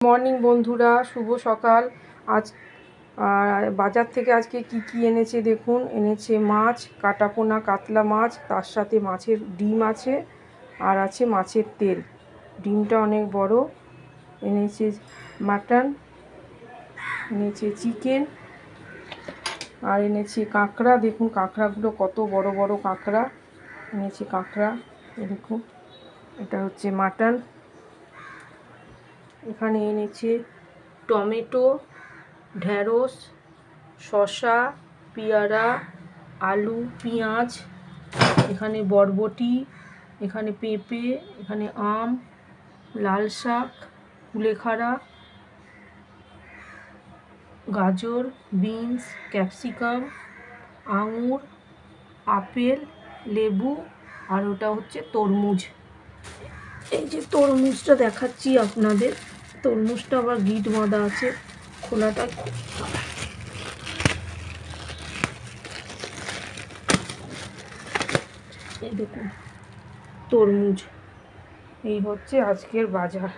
Morning বন্ধুরা, শুভ সকাল। আজ বাজার থেকে আজকে কি এনেছে দেখুন। এনেছে মাছ, কাটাপোনা কাতলা মাছ, তার সাথে মাছের ডিম আছে, আর আছে মাছের তেল। ডিমটা অনেক বড়। এনেছে মাটন, এনেছে চিকেন, আর এনেছে কাঁকড়া। দেখুন কাঁকড়াগুলো কত বড় বড় কাঁকড়া এনেছে। কাঁকড়া দেখুন, এটা হচ্ছে মাটন। এখানে এনেছে টমেটো, ঢ্যাঁড়স, শসা, পেয়ারা, আলু, পেঁয়াজ, এখানে বরবটি, এখানে পেঁপে, এখানে আম, লাল শাক, কুলেখাড়া, গাজর, বিনস, ক্যাপসিকাম, আঙুর, আপেল, লেবু, আর ওটা হচ্ছে তরমুজ। এই যে তরমুজটা দেখাচ্ছি আপনাদের, তরমুজটা আবার গিট বাঁধা আছে, খোলাটা এই দেখুন তরমুজ। এই হচ্ছে আজকের বাজার।